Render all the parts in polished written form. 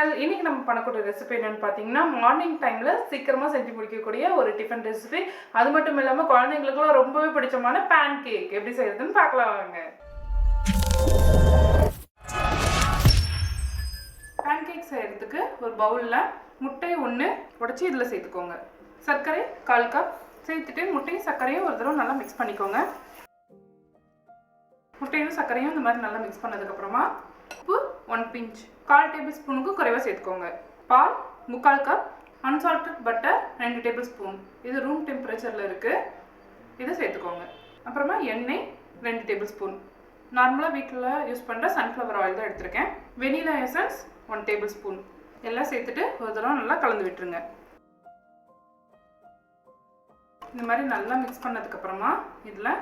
Channel. இன்னைக்கு நம்ம பண்ணக்கூடிய ரெசிபி என்னன்னு பார்த்தீங்கன்னா, மார்னிங் டைம்ல சீக்கிரமா செஞ்சு முடிக்கக்கூடிய ஒரு டிஃபன் ரெசிபி. அது மட்டும் இல்லாமல் குழந்தைங்களுக்குலாம் ரொம்பவே பிடிச்சமான பேன் கேக் எப்படி செய்யறதுன்னு பார்க்கலாம் வாங்க. பேன் கேக் செய்யறதுக்கு ஒரு பவுலில் முட்டை 1 உடச்சி இதில் சேர்த்துக்கோங்க. சர்க்கரை 1/4 கப் சேர்த்துட்டு முட்டையும் சர்க்கரையும் ஒரு தடவை நல்லா மிக்ஸ் பண்ணிக்கோங்க. முட்டையும் சர்க்கரையும் இந்த மாதிரி நல்லா மிக்ஸ் பண்ணதுக்கப்புறமா உப்பு 1 பிஞ்ச், 1/4 டேபிள் ஸ்பூனுக்கு குறைவாக சேர்த்துக்கோங்க. பால் 3/4 cup, unsalted butter 2 table spoon, இது ரூம் டெம்பரேச்சரில் இருக்குது, இதை சேர்த்துக்கோங்க. அப்புறமா எண்ணெய் 2 டேபிள் ஸ்பூன், நார்மலாக வீட்டில் யூஸ் பண்ணுற சன்ஃப்ளவர் ஆயில் தான் எடுத்திருக்கேன். வெனிலா எசன்ஸ் 1 டேபிள் ஸ்பூன் எல்லாம் சேர்த்துட்டு ஒரு தடவை நல்லா கலந்து விட்டுருங்க. இந்த மாதிரி நல்லா மிக்ஸ் பண்ணதுக்கப்புறமா இதில்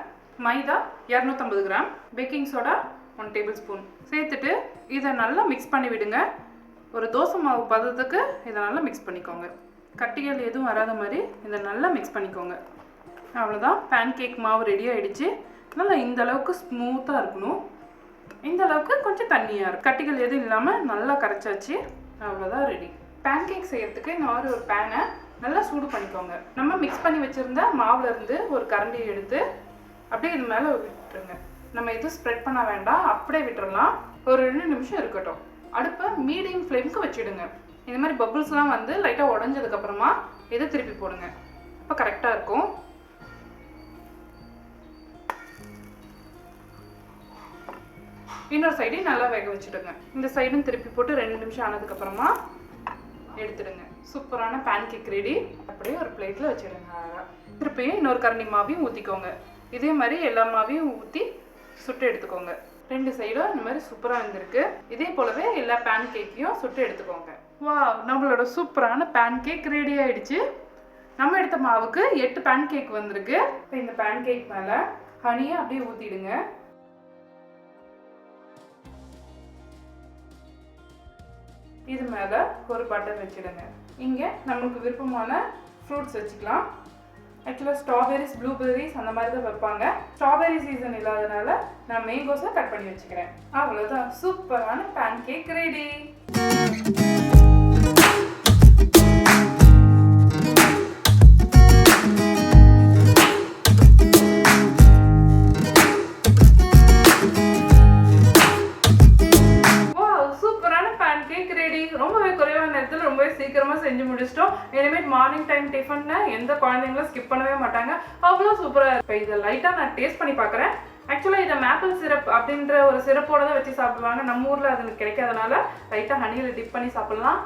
மைதா 250 gram, baking soda 1 table spoon சேர்த்துட்டு இதை நல்லா மிக்ஸ் பண்ணி விடுங்க. ஒரு தோசை மாவு பதத்துக்கு இதை நல்லா மிக்ஸ் பண்ணிக்கோங்க. கட்டிகள் எதுவும் வராத மாதிரி இதை நல்லா மிக்ஸ் பண்ணிக்கோங்க. அவ்வளோதான், பேன் கேக் மாவு ரெடி ஆகிடுச்சு. நல்லா இந்த அளவுக்கு ஸ்மூத்தாக இருக்கணும். இந்த அளவுக்கு கொஞ்சம் தண்ணியாக இருக்கும், கட்டிகள் எதுவும் இல்லாமல் நல்லா கரைச்சாச்சு. அவ்வளோதான், ரெடி. பேன் கேக் செய்கிறதுக்கு இந்த மாதிரி ஒரு பேனை நல்லா சூடு பண்ணிக்கோங்க. நம்ம மிக்ஸ் பண்ணி வச்சுருந்த மாவுலேருந்து ஒரு கரண்டியை எடுத்து அப்படியே இது மேலே விட்டுருங்க. நம்ம எதுவும் ஸ்ப்ரெட் பண்ண வேண்டாம், அப்படியே விட்டுறலாம். ஒரு 2 நிமிஷம் இருக்கட்டும். அடுப்பை மீடியம் ஃப்ளேமுக்கு வச்சுடுங்க. இந்த மாதிரி பபுள்ஸ்லாம் வந்து லைட்டாக உடஞ்சதுக்கப்புறமா இதை திருப்பி போடுங்க. இப்போ கரெக்டாக இருக்கும். இன்னொரு சைடையும் நல்லா வேக வச்சுடுங்க. இந்த சைடும் திருப்பி போட்டு 2 நிமிஷம் ஆனதுக்கப்புறமா எடுத்துடுங்க. சூப்பரான பேன் கேக் ரெடி. அப்படியே ஒரு பிளேட்டில் வச்சுடுங்க. திருப்பியும் இன்னொரு கரண்டி மாவையும் ஊற்றிக்கோங்க. இதே மாதிரி எல்லா மாவையும் ஊற்றி சுட்டு எடுத்துக்கோங்க. 2 சைடும் இந்த மாதிரி சூப்பராக இருந்திருக்கு. இதே போலவே எல்லா பேன் கேக்கையும் சுட்டு எடுத்துக்கோங்க. வா, நம்மளோட சூப்பரான பேன் கேக் ரெடி ஆயிடுச்சு. நம்ம எடுத்த மாவுக்கு 8 பேன் கேக் வந்திருக்கு. இந்த பேன் கேக் மேலே ஹனியை அப்படியே ஊற்றிடுங்க. இது மேலே ஒரு பட்டர் வச்சுடுங்க. இங்கே நம்மளுக்கு விருப்பமான ஃப்ரூட்ஸ் வச்சுக்கலாம். ஆக்சுவலாக ஸ்ட்ராபெரிஸ், ப்ளூபெரிஸ் அந்த மாதிரி தான் வைப்பாங்க. ஸ்ட்ராபெரி சீசன் இல்லாதனால நான் மேங்கோஸை கட் பண்ணி வச்சுக்கிறேன். அவ்வளோதான், சூப்பரான பேன் கேக் ரெடி. ரொம்பவே குறைவான நேரத்தில் ரொம்பவே சீக்கிரமாக செஞ்சு முடிச்சிட்டோம். இனிமேல் மார்னிங் டைம் டிஃபன்னா எந்த குழந்தைங்களும் ஸ்கிப் பண்ணவே மாட்டாங்க. அவ்வளோ சூப்பராக இருக்கும். இதை லைட்டாக நான் டேஸ்ட் பண்ணி பார்க்குறேன். ஆக்சுவலாக இதை மேப்பிள் சிரப் அப்படின்ற ஒரு சிரப்போட தான் வச்சு சாப்பிடுவாங்க. நம்ம ஊரில் அது கிடைக்காதனால லைட்டாக ஹனியில் டிப் பண்ணி சாப்பிட்லாம்.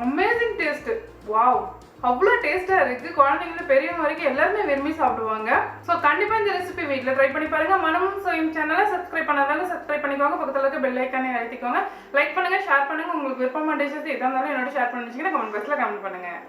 Amazing taste. வாவ், அவ்வளோ டேஸ்ட்டாக இருக்குது. குழந்தைங்களும் பெரியவங்க வரைக்கும் எல்லாருமே விரும்பி சாப்பிடுவாங்க. ஸோ கண்டிப்பாக இந்த ரெசிபி வீட்டில் ட்ரை பண்ணி பாருங்கள். மனமும் சுவையும் சேனலை சப்ஸ்கிரைப் பண்ணாதாங்க சப்ஸ்கிரைப் பண்ணிக்கோங்க. பக்கத்தில் இருக்க பெல் ஐக்கானே அழுத்திக்கோங்க. லைக் பண்ணுங்கள், ஷேர் பண்ணுங்கள். உங்களுக்கு விருப்பமான டிஷஸ் எதாக இருந்தாலும் என்னோட ஷேர் பண்ணி வச்சுக்கிட்டு கமெண்ட் பாக்ஸில் கமெண்ட் பண்ணுங்கள்.